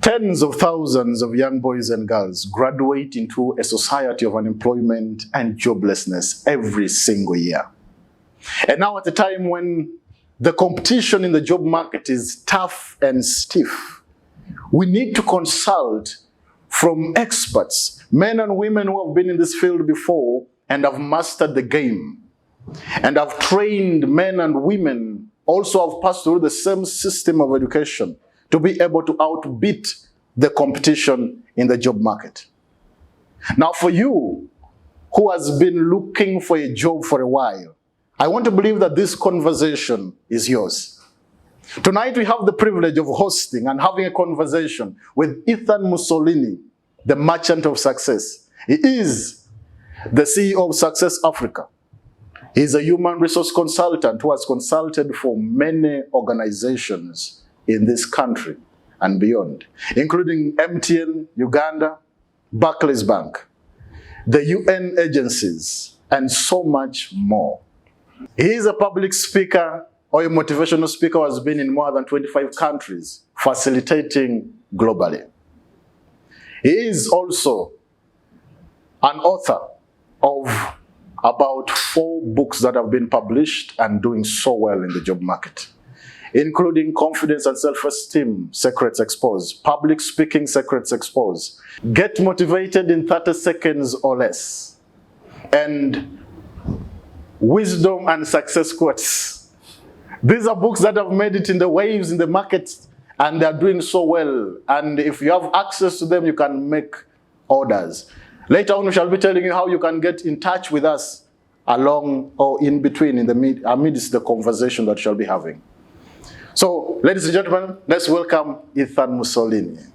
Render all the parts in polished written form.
Tens of thousands of young boys and girls graduate into a society of unemployment and joblessness every single year. And now at a time when the competition in the job market is tough and stiff, we need to consult from experts, men and women who have been in this field before and have mastered the game, and have trained men and women, also have passed through the same system of education to be able to outbeat the competition in the job market. Now for you, who has been looking for a job for a while, I want to believe that this conversation is yours. Tonight we have the privilege of hosting and having a conversation with Musolini, the merchant of success. He is the CEO of Success Africa. He is a human resource consultant who has consulted for many organizations in this country and beyond, including MTN, Uganda, Barclays Bank, the UN agencies, and so much more. He is a public speaker or a motivational speaker who has been in more than 25 countries, facilitating globally. He is also an author of about 4 books that have been published and doing so well in the job market, including Confidence and Self-Esteem, Secrets Exposed, Public Speaking, Secrets Exposed, Get Motivated in 30 Seconds or Less, and Wisdom and Success Quotes. These are books that have made it in the waves in the market, and they're doing so well. And if you have access to them, you can make orders. Later on, we shall be telling you how you can get in touch with us along or in between, in the amidst the conversation that we shall be having. So, ladies and gentlemen, let's welcome Musolini.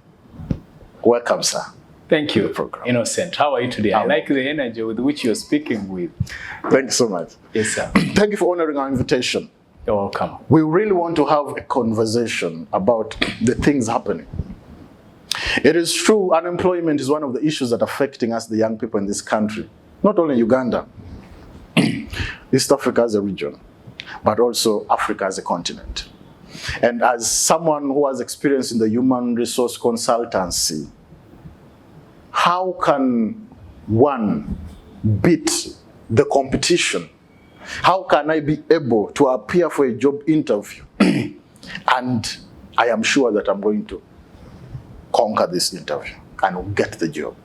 Welcome, sir. Thank you, Innocent. How are you today? I like the energy with which you're speaking with. Thank you so much. Yes, sir. Thank you for honoring our invitation. You're welcome. We really want to have a conversation about the things happening. It is true, unemployment is one of the issues that are affecting us, the young people in this country. Not only Uganda, East Africa as a region, but also Africa as a continent. And as someone who has experience in the human resource consultancy, how can one beat the competition? How can I be able to appear for a job interview and I am sure that I'm going to conquer this interview and get the job?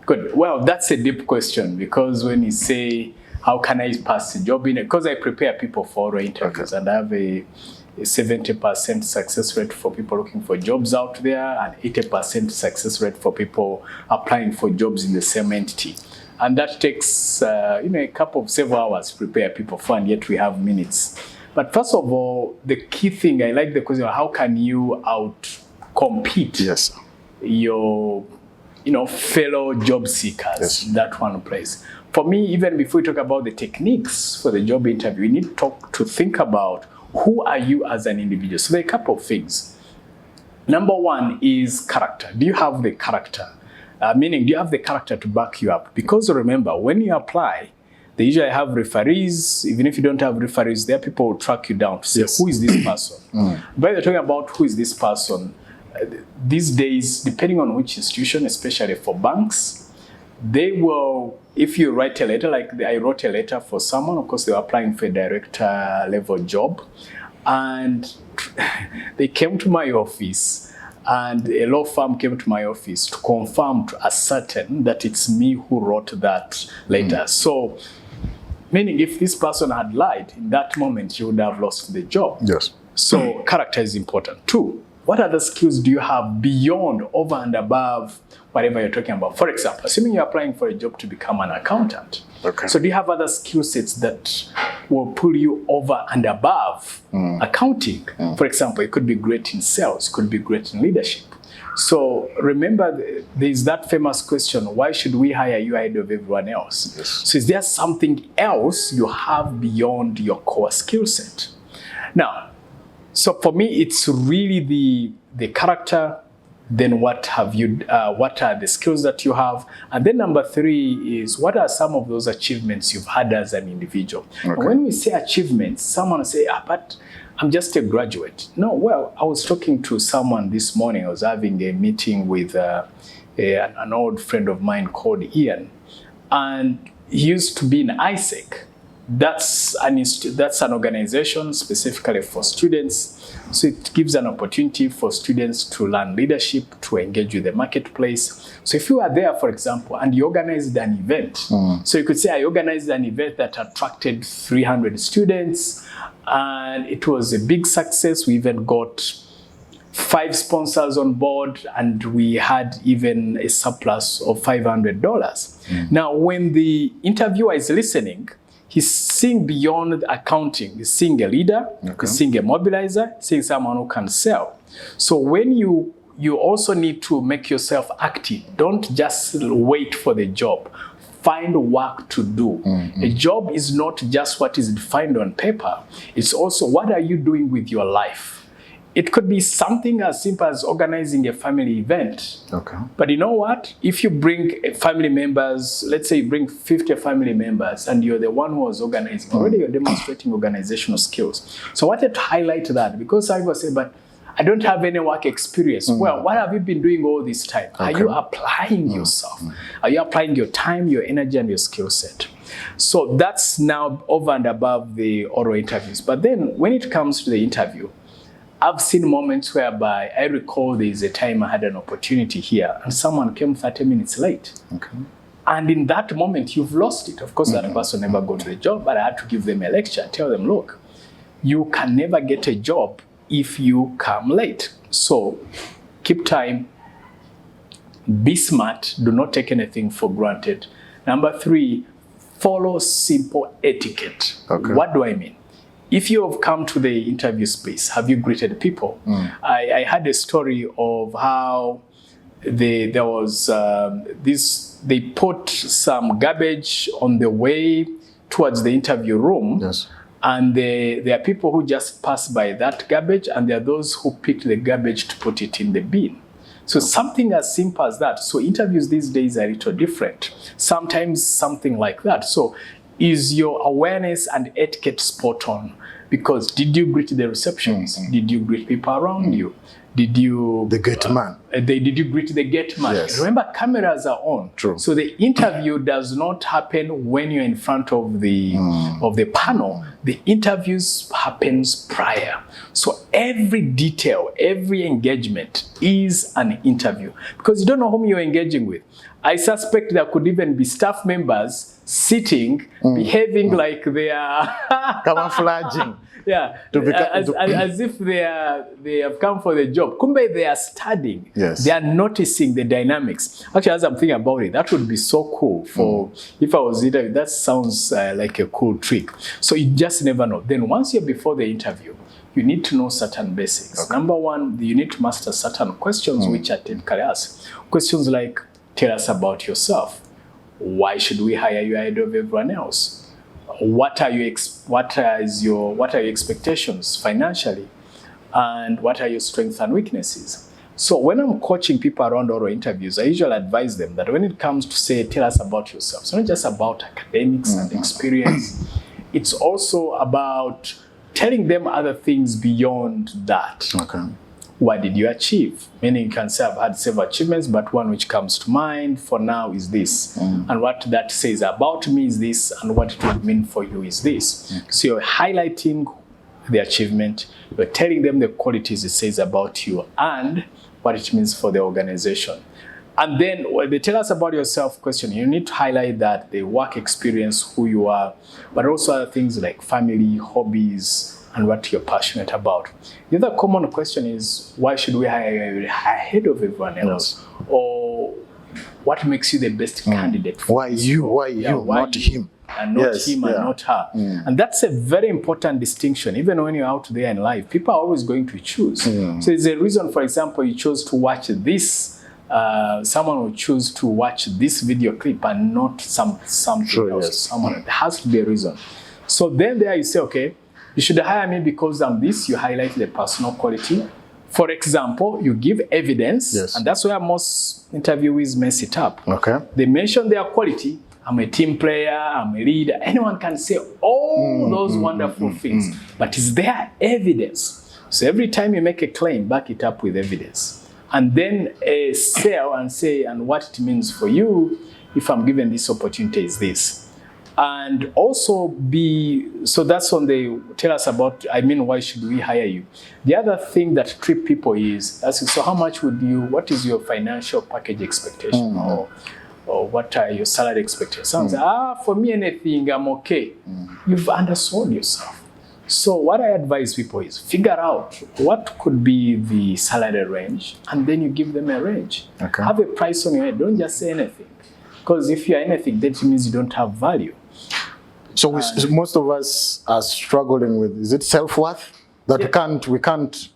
Good. Well, that's a deep question, because when you say, how can I pass the job in? Because I prepare people for interviews, and I have a 70% success rate for people looking for jobs out there, and 80% success rate for people applying for jobs in the same entity. And that takes a couple of several hours to prepare people for, and yet we have minutes. But first of all, the key thing, I like the question, how can you outcompete your fellow job seekers? Yes. That one place. For me, even before we talk about the techniques for the job interview, we need to think about who are you as an individual. So there are a couple of things. Number one is character. Do you have the character? Meaning, do you have the character to back you up? Because remember, when you apply, they usually have referees. Even if you don't have referees, there people will track you down to say, who is this person? But they're talking about who is this person. These days, depending on which institution, especially for banks, they will, if you write a letter, like I wrote a letter for someone, of course they were applying for a director level job, and they came to my office, and a law firm came to my office to confirm, to ascertain that it's me who wrote that letter. So, meaning if this person had lied, in that moment, she would have lost the job. Yes. So, character is important. 2, what other skills do you have beyond, over and above whatever you're talking about? For example, assuming you're applying for a job to become an accountant. Okay. So do you have other skill sets that will pull you over and above accounting? For example, you could be great in sales, you could be great in leadership. So remember, there's that famous question, why should we hire you ahead of everyone else? Yes. So is there something else you have beyond your core skill set? Now, so for me, it's really the character, Then what are the skills that you have? And then number 3 is, what are some of those achievements you've had as an individual? Okay. And when we say achievements, someone will say, but I'm just a graduate. No, well, I was talking to someone this morning. I was having a meeting with an old friend of mine called Ian. And he used to be in ISEC. That's an organization specifically for students. So it gives an opportunity for students to learn leadership, to engage with the marketplace. So if you are there, for example, and you organized an event, so you could say I organized an event that attracted 300 students, and it was a big success. We even got 5 sponsors on board, and we had even a surplus of $500. Now, when the interviewer is listening, he's seeing beyond accounting. He's seeing a leader, he's seeing a mobilizer, seeing someone who can sell. So when you also need to make yourself active. Don't just wait for the job. Find work to do. A job is not just what is defined on paper. It's also, what are you doing with your life? It could be something as simple as organizing a family event. Okay. But you know what? If you bring family members, let's say you bring 50 family members and you're the one who was organizing, already you're demonstrating organizational skills. So I wanted to highlight that, because I was saying, but I don't have any work experience. Well, what have you been doing all this time? Okay. Are you applying yourself? Are you applying your time, your energy, and your skill set? So that's now over and above the oral interviews. But then when it comes to the interview, I've seen moments whereby I recall there's a time I had an opportunity here and someone came 30 minutes late. Okay. And in that moment, you've lost it. Of course, that person never got the job, but I had to give them a lecture, tell them, look, you can never get a job if you come late. So keep time, be smart, do not take anything for granted. Number 3, follow simple etiquette. Okay. What do I mean? If you have come to the interview space, have you greeted people? I had a story of how they put some garbage on the way towards the interview room. Yes. And there are people who just pass by that garbage, and there are those who pick the garbage to put it in the bin. So something as simple as that. So interviews these days are a little different. Sometimes something like that. So is your awareness and etiquette spot on? Because did you greet the receptionist? Did you greet people around you? Did you... The gate man. Did you greet the gate man? Yes. Remember, cameras are on. True. So the interview does not happen when you're in front of the panel. The interviews happens prior. So every detail, every engagement is an interview. Because you don't know whom you're engaging with. I suspect there could even be staff members sitting, behaving like they are... camouflaging. Yeah, as if they have come for the job. Kumbe, they are studying. Yes. They are noticing the dynamics. Actually, as I'm thinking about it, that would be so cool for if I was interviewed. That sounds like a cool trick. So you just never know. Then once you're before the interview, you need to know certain basics. Okay. Number 1, you need to master certain questions which are typically asked. Questions like, tell us about yourself. Why should we hire you ahead of everyone else? What are your expectations financially, and what are your strengths and weaknesses? So when I'm coaching people around oral interviews, I usually advise them that when it comes to say, tell us about yourself, it's not just about academics and experience. It's also about telling them other things beyond that. Okay. What did you achieve? Meaning you can say, I've had several achievements, but one which comes to mind for now is this. And what that says about me is this, and what it would mean for you is this. Okay. So you're highlighting the achievement, you're telling them the qualities it says about you and what it means for the organization. And then when they tell us about yourself question, you need to highlight that the work experience, who you are, but also other things like family, hobbies, and what you're passionate about. The other common question is, why should we hire you ahead of everyone else? Yes. Or what makes you the best candidate? Why you? Why you? Not him. And not him and not her. And that's a very important distinction. Even when you're out there in life, people are always going to choose. So there's a reason, for example, you chose to watch this. Someone will choose to watch this video clip and not something else. Yes. Someone, there has to be a reason. So then there you say, okay, you should hire me because I'm this. You highlight the personal quality. For example, you give evidence, Yes. and that's where most interviewees mess it up. Okay. They mention their quality. I'm a team player, I'm a leader. Anyone can say all those wonderful things, but is there evidence? So every time you make a claim, back it up with evidence. And then sell and say, and what it means for you, if I'm given this opportunity is this. And also so that's on tell us about, why should we hire you? The other thing that trip people is, so how much what is your financial package expectation? Or what are your salary expectations? Someone say, for me anything, I'm okay. You've undersold yourself. So what I advise people is figure out what could be the salary range, and then you give them a range. Okay. Have a price on your head. Don't just say anything. Because if you're anything, that means you don't have value. So most of us are struggling with, is it self-worth? That we can't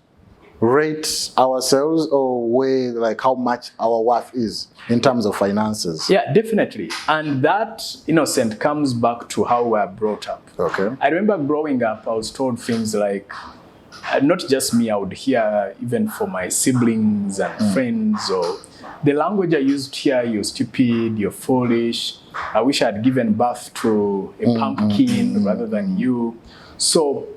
rate ourselves or weigh like how much our worth is in terms of finances. Yeah, definitely. And that, innocent, comes back to how we are brought up. Okay. I remember growing up, I was told things like, not just me, I would hear even for my siblings and friends, or the language I used here, you're stupid, you're foolish, I wish I had given birth to a pumpkin rather than you. So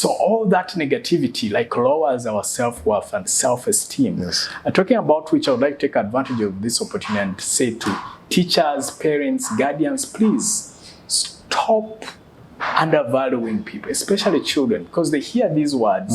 all that negativity like lowers our self-worth and self-esteem. Yes. And talking about which, I would like to take advantage of this opportunity and say to teachers, parents, guardians, please stop undervaluing people, especially children, because they hear these words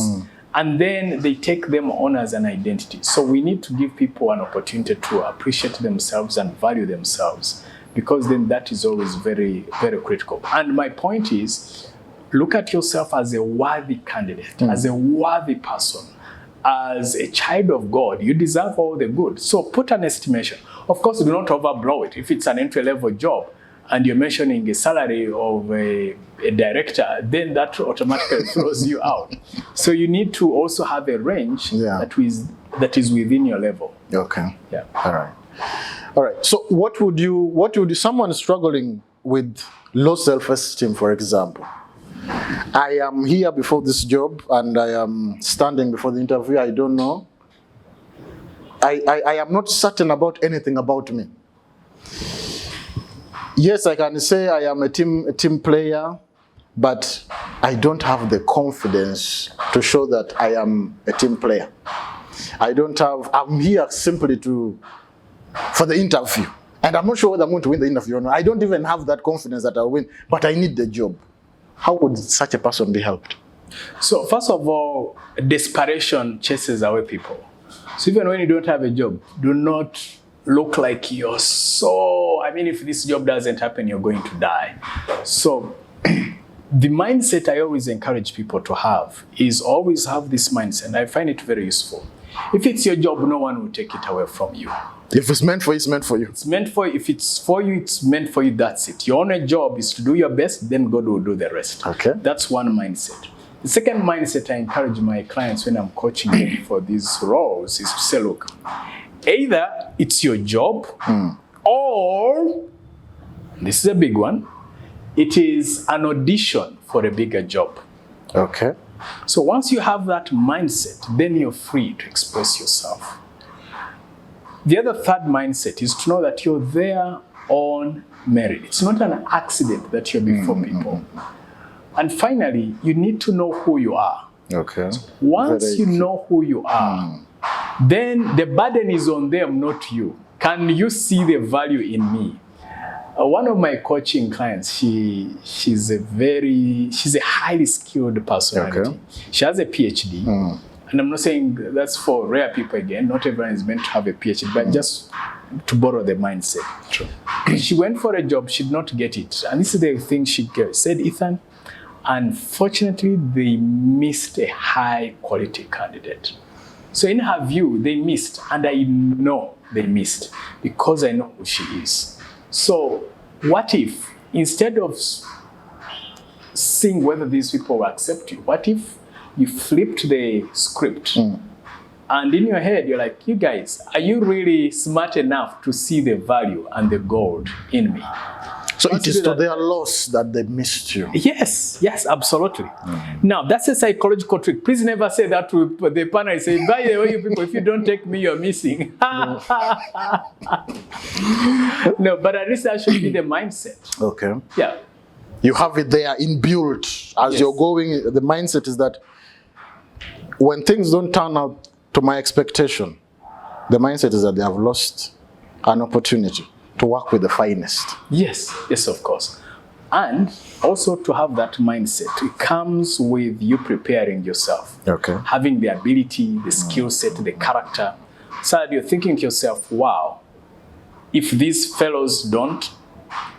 and then they take them on as an identity. So we need to give people an opportunity to appreciate themselves and value themselves, because then that is always very, very critical. And my point is, look at yourself as a worthy candidate, as a worthy person, as a child of God. You deserve all the good. So put an estimation. Of course, do not overblow it. If it's an entry-level job and you're mentioning a salary of a director, then that automatically throws you out. So you need to also have a range that is within your level. Okay. Yeah. All right. So what would someone struggling with low self-esteem, for example? I am here before this job and I am standing before the interview. I don't know. I am not certain about anything about me. Yes, I can say I am a team player, but I don't have the confidence to show that I am a team player. I'm here simply for the interview. And I'm not sure whether I'm going to win the interview or not. I don't even have that confidence that I'll win, but I need the job. How would such a person be helped? So first of all, desperation chases away people. So even when you don't have a job, do not look like you're if this job doesn't happen, you're going to die. So the mindset I always encourage people to have is always have this mindset. And I find it very useful. If it's your job, no one will take it away from you. If it's meant for you, it's meant for you. It's meant for you. If it's for you, it's meant for you. That's it. Your only job is to do your best, then God will do the rest. Okay. That's one mindset. The second mindset I encourage my clients when I'm coaching them for these roles is to say, look, either it's your job or, this is a big one, it is an audition for a bigger job. Okay. So once you have that mindset, then you're free to express yourself. The other third mindset is to know that you're there on merit. It's not an accident that you're before people. And finally, you need to know who you are. Okay. So once you know who you are, then the burden is on them, not you. Can you see the value in me? One of my coaching clients, she's a highly skilled personality. Okay. She has a PhD. And I'm not saying that's for rare people again. Not everyone is meant to have a PhD, but just to borrow the mindset. True. She went for a job, she did not get it. And this is the thing she said, Ethan, unfortunately, they missed a high quality candidate. So in her view, they missed, and I know they missed because I know who she is. So what if, instead of seeing whether these people will accept you, what if you flipped the script and in your head, you're like, you guys, are you really smart enough to see the value and the gold in me? So it is to their loss that they missed you. Yes, absolutely. Now, that's a psychological trick. Please never say that to the partner. Say, by the way, you people, if you don't take me, you're missing. No, but at least that should be the mindset. Okay. Yeah. You have it there inbuilt as you're going. The mindset is that when things don't turn out to my expectation, the mindset is that they have lost an opportunity to work with the finest. Yes, of course. And also to have that mindset, it comes with you preparing yourself. Okay. Having the ability, the skill set, the character. So that you're thinking to yourself, wow, if these fellows don't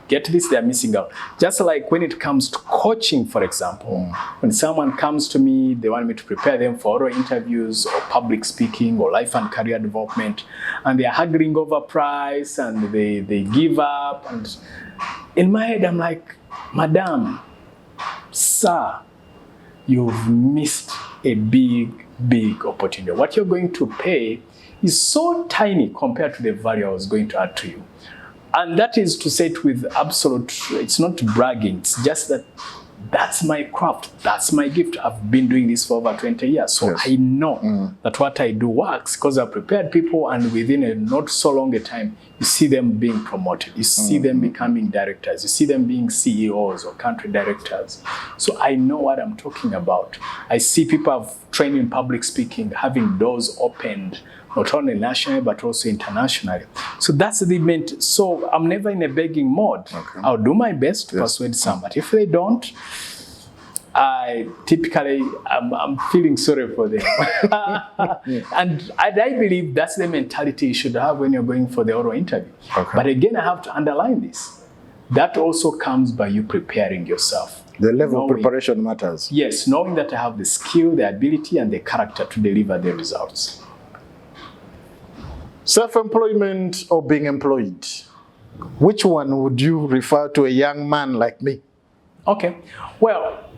get this, they're missing out. Just like when it comes to coaching, for example, when someone comes to me, they want me to prepare them for oral interviews or public speaking or life and career development, and they're haggling over price and they give up. And in my head, I'm like, Madam, sir, you've missed a big opportunity. What you're going to pay is so tiny compared to the value I was going to add to you. And that is to say it with absolute, it's not bragging, it's just that that's my craft, that's my gift. I've been doing this for over 20 years. So yes. I know that what I do works because I've prepared people, and within a not so long a time, you see them being promoted, you see them becoming directors, you see them being CEOs or country directors. So I know what I'm talking about. I see people I've trained in public speaking, having doors opened, not only nationally, but also internationally. So that's the event. So I'm never in a begging mode. Okay. I'll do my best to persuade some, but if they don't, I'm feeling sorry for them. And I believe that's the mentality you should have when you're going for the oral interview. Okay. But again, I have to underline this. That also comes by you preparing yourself. The level of preparation matters. Yes, knowing that I have the skill, the ability, and the character to deliver the results. Self-employment or being employed? Which one would you refer to a young man like me? Okay, well,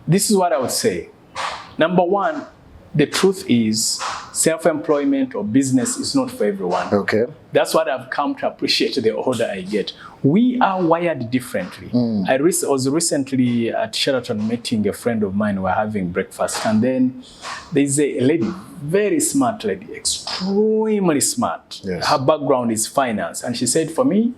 this is what I would say. Number one, the truth is self-employment or business is not for everyone. Okay. That's what I've come to appreciate the older I get. We are wired differently. I was recently at Sheraton meeting a friend of mine. We were having breakfast, and then there's a lady, very smart lady, extremely smart. Yes. Her background is finance, and she said, for me,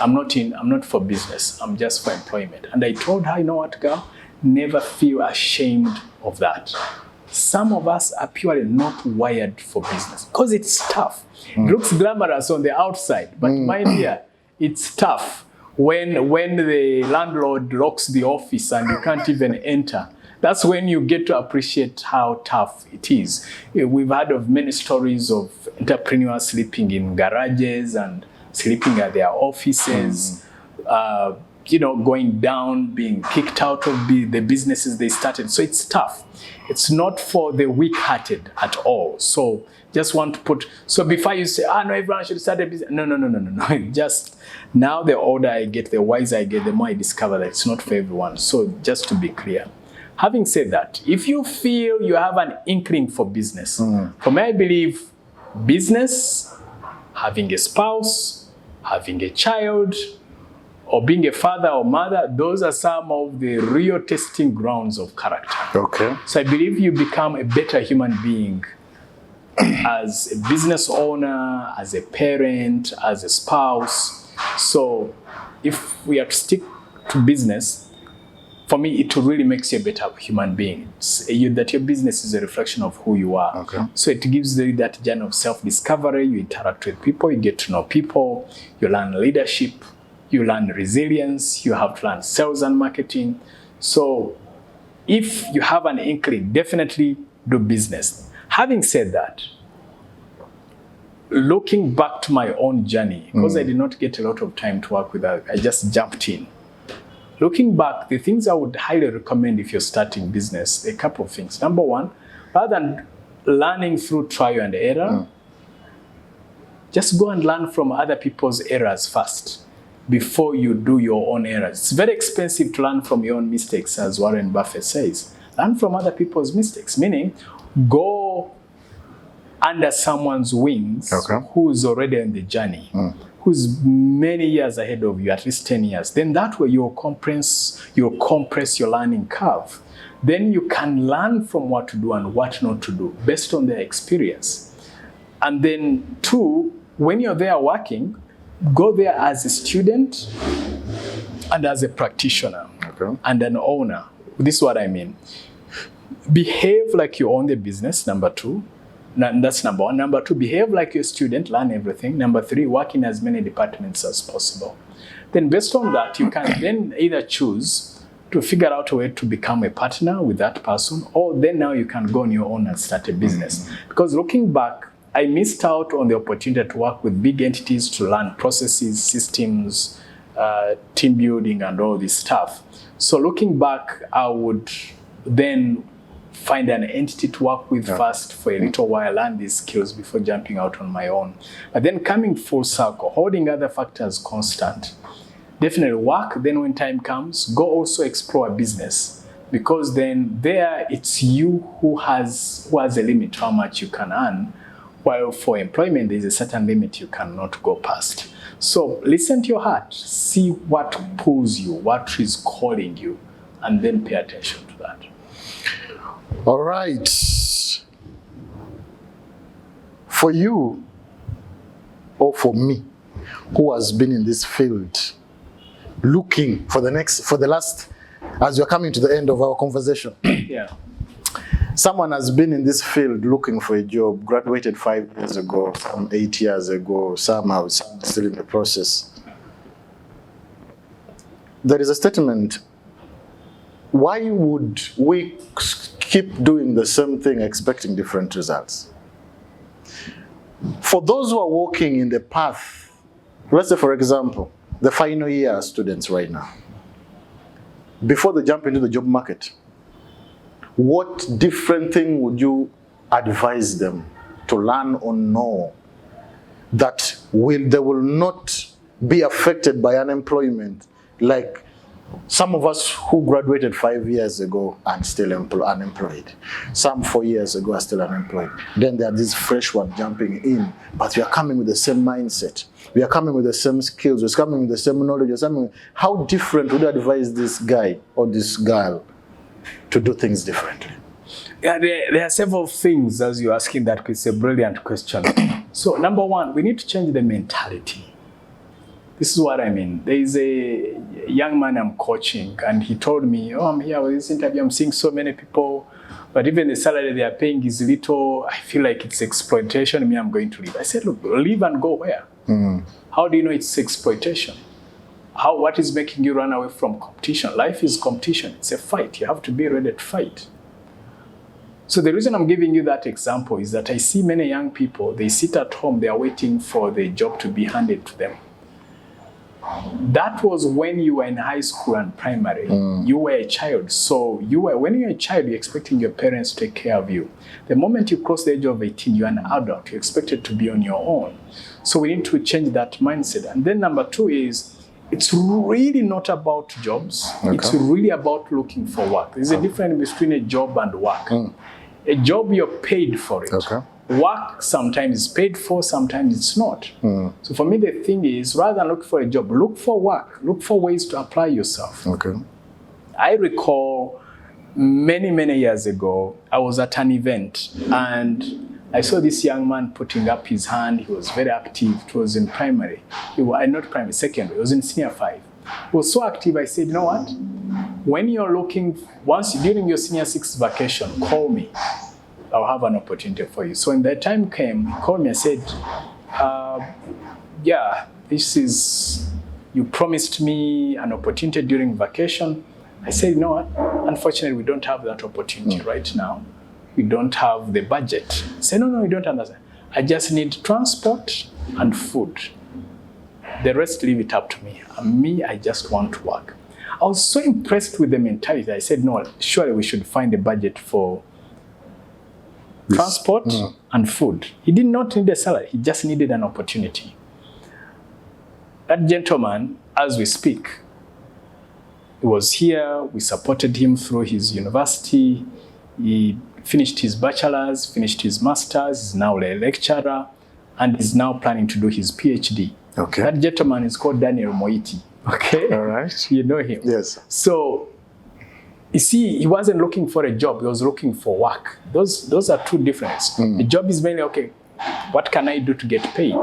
I'm not for business. I'm just for employment. And I told her, you know what, girl, never feel ashamed of that. Some of us are purely not wired for business because it's tough. It looks glamorous on the outside, but my dear, it's tough when the landlord locks the office and you can't even enter. That's when you get to appreciate how tough it is. We've heard of many stories of entrepreneurs sleeping in garages and sleeping at their offices, going down, being kicked out of the businesses they started. So it's tough. It's not for the weak-hearted at all. So just want to put, so before you say, no, everyone should start a business. No. Just now the older I get, the wiser I get, the more I discover that it's not for everyone. So just to be clear. Having said that, if you feel you have an inkling for business, for me, I believe business, having a spouse, having a child, or being a father or mother, those are some of the real testing grounds of character. Okay. So I believe you become a better human being as a business owner, as a parent, as a spouse. So if we are to stick to business, for me, it really makes you a better human being. That your business is a reflection of who you are. Okay. So it gives you that journey of self-discovery. You interact with people, you get to know people, you learn leadership, you learn resilience, you have to learn sales and marketing. So if you have an inkling, definitely do business. Having said that, looking back to my own journey, because I did not get a lot of time to work with that, I just jumped in. Looking back, the things I would highly recommend if you're starting business, a couple of things. Number one, rather than learning through trial and error, just go and learn from other people's errors first before you do your own errors. It's very expensive to learn from your own mistakes, as Warren Buffett says. Learn from other people's mistakes, meaning go under someone's wings who's already on the journey, who's many years ahead of you, at least 10 years, then that way you'll compress your learning curve. Then you can learn from what to do and what not to do based on their experience. And then 2, when you're there working, go there as a student and as a practitioner and an owner. This is what I mean. Behave like you own the business, number 2. That's number 1. Number 2, behave like you're a student, learn everything. Number 3, work in as many departments as possible. Then based on that, you can then either choose to figure out a way to become a partner with that person, or then now you can go on your own and start a business. Because looking back, I missed out on the opportunity to work with big entities to learn processes, systems, team building, and all this stuff. So looking back, I would then find an entity to work with first for a little while, learn these skills before jumping out on my own. But then coming full circle, holding other factors constant. Definitely work, then when time comes, go also explore a business. Because then there, it's you who has a limit how much you can earn, while for employment, there's a certain limit you cannot go past. So listen to your heart, see what pulls you, what is calling you, and then pay attention to that. All right. For you, or for me, who has been in this field, looking for the last, as we're coming to the end of our conversation. Yeah. Someone has been in this field looking for a job, graduated 5 years ago, some 8 years ago, some still in the process. There is a statement, why would we keep doing the same thing expecting different results? For those who are walking in the path, let's say for example, the final year students right now, before they jump into the job market, what different thing would you advise them to learn or know that they will not be affected by unemployment, like some of us who graduated 5 years ago and still unemployed. Some 4 years ago are still unemployed. Then there are these fresh ones jumping in, but we are coming with the same mindset. We are coming with the same skills. We're coming with the same knowledge. How different would you advise this guy or this girl to do things differently? Yeah, there are several things as you're asking that. It's a brilliant question. So number 1, we need to change the mentality. This is what I mean. There is a young man I'm coaching, and he told me, I'm here with this interview, I'm seeing so many people, but even the salary they are paying is little. I feel like it's exploitation. I'm going to leave. I said, look, leave and go where? How do you know it's exploitation? What is making you run away from competition? Life is competition. It's a fight. You have to be ready to fight. So the reason I'm giving you that example is that I see many young people, they sit at home, they are waiting for the job to be handed to them. That was when you were in high school and primary. You were a child. So when you're a child, you're expecting your parents to take care of you. The moment you cross the age of 18, you're an adult. You're expected to be on your own. So we need to change that mindset. And then number 2 is, it's really not about jobs. Okay. It's really about looking for work. There's a difference between a job and work. A job, you're paid for it. Okay. Work sometimes is paid for, sometimes it's not. So for me, the thing is, rather than look for a job, look for work. Look for ways to apply yourself. Okay. I recall many, many years ago, I was at an event and I saw this young man putting up his hand. He was very active. It was in primary. Not primary, secondary. It was in senior 5. He was so active, I said, you know what? When you're looking, during your senior 6 vacation, call me. I'll have an opportunity for you. So when that time came, he called me and said, you promised me an opportunity during vacation. I said, you know what? Unfortunately, we don't have that opportunity right now. We don't have the budget. I said, no, you don't understand. I just need transport and food. The rest, leave it up to me. And me, I just want to work. I was so impressed with the mentality. I said, no, surely we should find a budget for transport and food. He did not need a salary. He just needed an opportunity. That gentleman, as we speak, he was here. We supported him through his university. He finished his bachelor's, finished his master's. He's now a lecturer, and is now planning to do his PhD. Okay. That gentleman is called Daniel Moiti. Okay. All right. You know him. Yes. So, you see, he wasn't looking for a job. He was looking for work. Those are two differences. The job is mainly, okay, what can I do to get paid?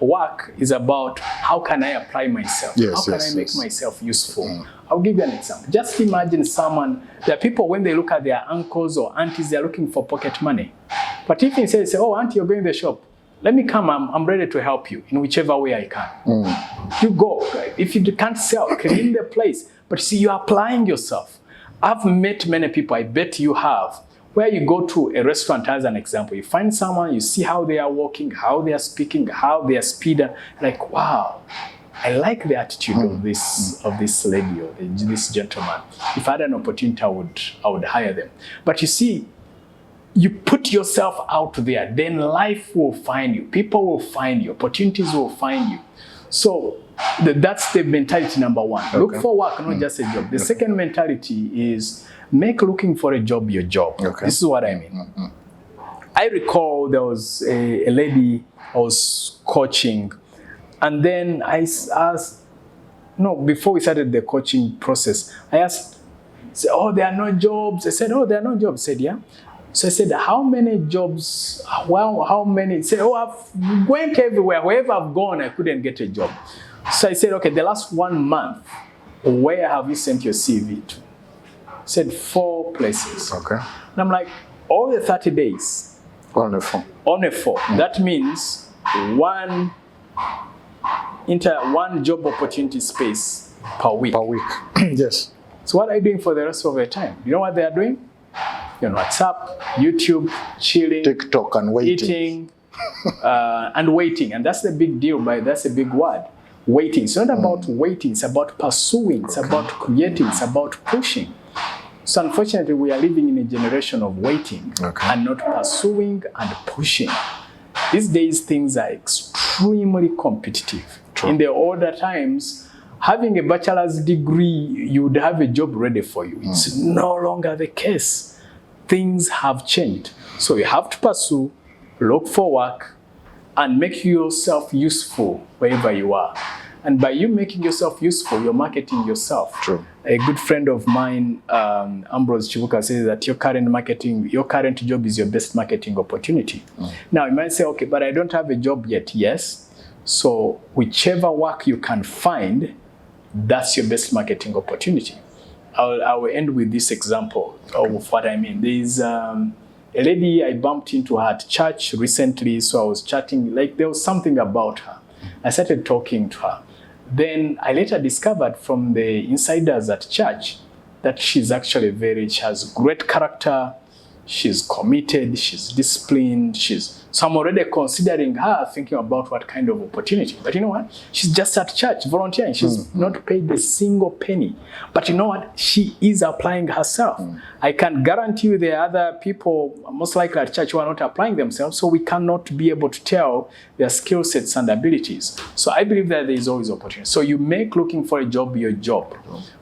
Work is about how can I apply myself? How can I make myself useful? I'll give you an example. Just imagine there are people when they look at their uncles or aunties, they're looking for pocket money. But if you say, oh, auntie, you're going to the shop, let me come, I'm ready to help you in whichever way I can. You go. If you can't sell, clean the place. But see, you're applying yourself. I've met many people, I bet you have, where you go to a restaurant as an example, you find someone, you see how they are walking, how they are speaking, how they are speeding, like, wow, I like the attitude of this lady or this gentleman. If I had an opportunity, I would hire them. But you see, you put yourself out there, then life will find you, people will find you, opportunities will find you. So that's the mentality number one. Okay. Look for work, not just a job. The second mentality is make looking for a job your job. Okay. This is what I mean. I recall there was a lady I was coaching, and then I asked, before we started the coaching process, I asked, oh, there are no jobs. I said, oh, there are no jobs. I said, yeah. So I said, how many jobs, how many? Say, oh, I've went everywhere. Wherever I've gone, I couldn't get a job. So I said, okay, the last 1 month, where have you sent your CV to? I said, 4 places. Okay. And I'm like, all the 30 days. Only 4. Only 4. That means one job opportunity space per week. Per week. Yes. So what are you doing for the rest of the time? You know what they are doing? You're on WhatsApp, YouTube, chilling, TikTok, and waiting. Eating, and waiting. And that's the big deal, that's a big word. Waiting. It's not about waiting, it's about pursuing, it's about creating, it's about pushing. So unfortunately, we are living in a generation of waiting and not pursuing and pushing. These days, things are extremely competitive. True. In the older times, having a bachelor's degree, you would have a job ready for you. It's no longer the case. Things have changed. So you have to pursue, look for work, and make yourself useful wherever you are. And by you making yourself useful, you're marketing yourself. True. A good friend of mine, Ambrose Chibuka, says that your current job is your best marketing opportunity. Now, you might say, okay, but I don't have a job yet. Yes. So whichever work you can find, that's your best marketing opportunity. I will end with this example of what I mean. There's a lady I bumped into her at church recently, so I was chatting, like there was something about her. I started talking to her. Then I later discovered from the insiders at church that she has great character, she's committed, she's disciplined, so I'm already considering her, thinking about what kind of opportunity. But you know what? She's just at church volunteering. She's not paid a single penny. But you know what? She is applying herself. I can guarantee you there are other people, most likely at church, who are not applying themselves, so we cannot be able to tell their skill sets and abilities. So I believe that there is always opportunity. So you make looking for a job your job,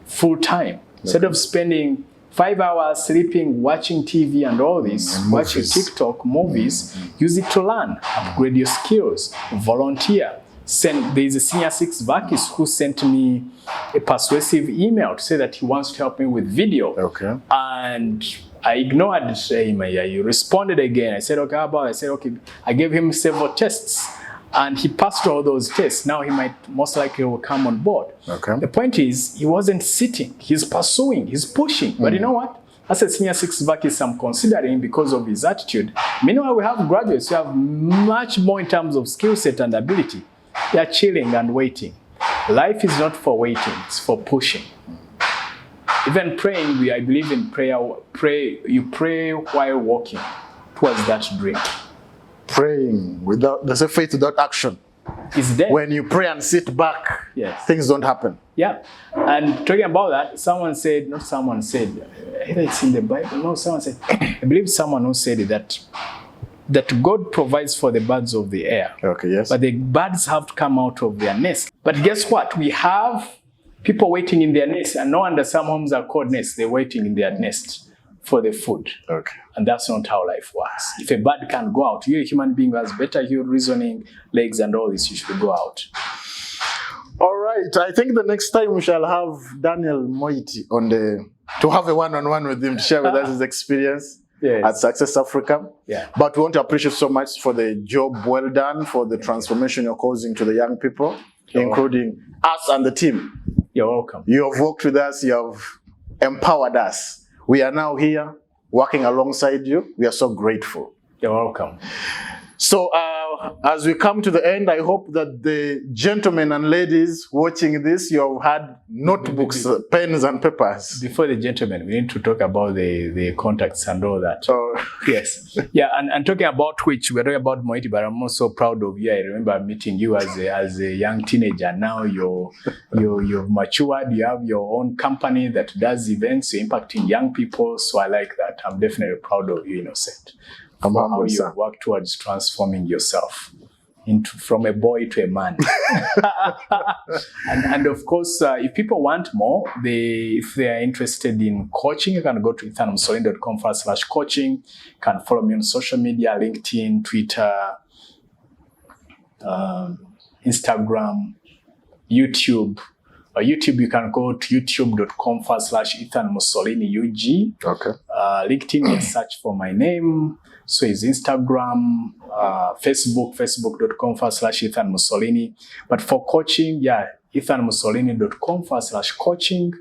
full time. Instead of spending 5 hours sleeping, watching TV and all this, watching TikTok, movies, use it to learn, upgrade your skills, volunteer. There is a senior 6 Vakis who sent me a persuasive email to say that he wants to help me with video. Okay. And I ignored him. I responded again. I said, okay, how about? I said, okay. I gave him several tests. And he passed all those tests. Now he might most likely will come on board. Okay. The point is, he wasn't sitting. He's pursuing. He's pushing. But you know what? As a senior 6 Vakis, I'm considering because of his attitude. Meanwhile, we have graduates who have much more in terms of skill set and ability. They are chilling and waiting. Life is not for waiting. It's for pushing. Even praying, I believe in prayer. You pray while walking towards that dream. Praying there's a faith without action. Is dead. When you pray and sit back, things don't happen. Yeah. And talking about that, either it's in the Bible, someone said, I believe someone who said it, that God provides for the birds of the air. Okay, yes. But the birds have to come out of their nest. But guess what? We have people waiting in their nest, and no wonder some homes are called nests. They're waiting in their nest for the food. Okay. And that's not how life works. If a bird can go out, you're a human being who has better reasoning, legs and all this, you should go out. All right. I think the next time we shall have Daniel Moiti to have a one-on-one with him to share with us his experience at Success Africa. Yeah. But we want to appreciate so much for the job well done, for the transformation you're causing to the young people, including us and the team. You're welcome. You have worked with us. You have empowered us. We are now here working alongside you. We are so grateful. You're welcome. So as we come to the end, I hope that the gentlemen and ladies watching this, you have had notebooks, pens and papers. Before the gentlemen, we need to talk about the contacts and all that. Yes. Yeah, and talking about which, we're talking about Moiti, but I'm also proud of you. I remember meeting you as a young teenager. Now you've matured. You have your own company that does events. You're impacting young people. So I like that. I'm definitely proud of you, Innocent. How you work towards transforming yourself from a boy to a man. and of course, if people want more, if they are interested in coaching, you can go to ethanmusolini.com/coaching. You can follow me on social media, LinkedIn, Twitter, Instagram, YouTube. YouTube, you can go to youtube.com/ethanmusolini.ug. Okay. LinkedIn, you search for my name. So is Instagram, Facebook, facebook.com/ethanmusolini. But for coaching, ethanmusolini.com/coaching.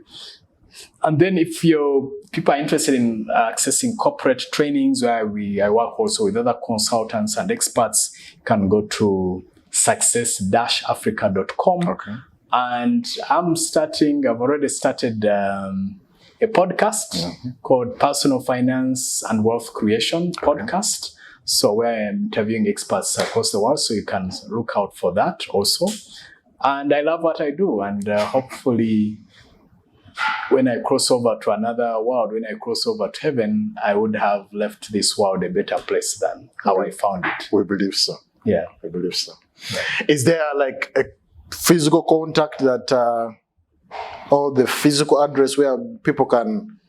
And then if people are interested in accessing corporate trainings, where I work also with other consultants and experts, you can go to success-africa.com. Okay. And I've already started a podcast called Personal Finance and Wealth Creation Podcast. So where I'm interviewing experts across the world, so you can look out for that also. And I love what I do, and hopefully when I cross over to another world, when I cross over to heaven, I would have left this world a better place than how I found it. We believe so. Yeah. We believe so. Yeah. Is there like a physical contact that or the physical address where people can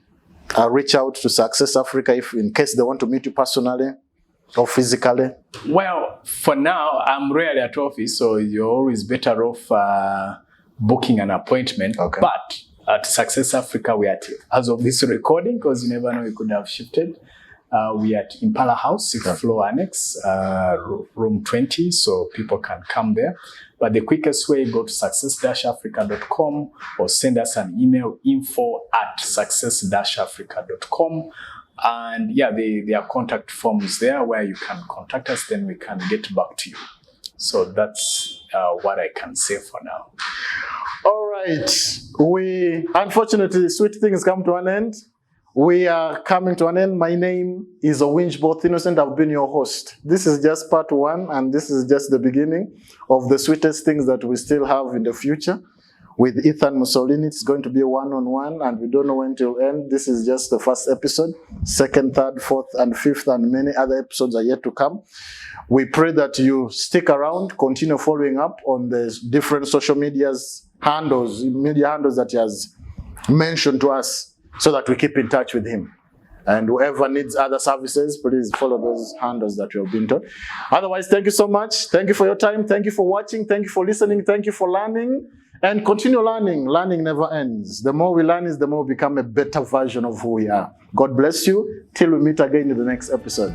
reach out to Success Africa if in case they want to meet you personally or physically? Well, for now, I'm rarely at office, so you're always better off booking an appointment. Okay. But at Success Africa, we are at, as of this recording, because you never know, we could have shifted. We are at Impala House, 6th floor annex, room 20, so people can come there. But the quickest way, go to success-africa.com or send us an email, info@success-africa.com. And there are contact forms there where you can contact us, then we can get back to you. So that's what I can say for now. All right. Unfortunately, sweet things come to an end. We are coming to an end. My name is Owinjboth Innocent. I've been your host. This is just part one, and this is just the beginning of the sweetest things that we still have in the future. With Ethan Musolini, it's going to be a one-on-one, and we don't know when it will end. This is just the first episode. Second, third, fourth, and fifth, and many other episodes are yet to come. We pray that you stick around, continue following up on the different social media handles that he has mentioned to us, so that we keep in touch with him. And whoever needs other services, please follow those handles that you have been taught. Otherwise, thank you so much. Thank you for your time. Thank you for watching. Thank you for listening. Thank you for learning. And continue learning. Learning never ends. The more we learn is the more we become a better version of who we are. God bless you. Till we meet again in the next episode.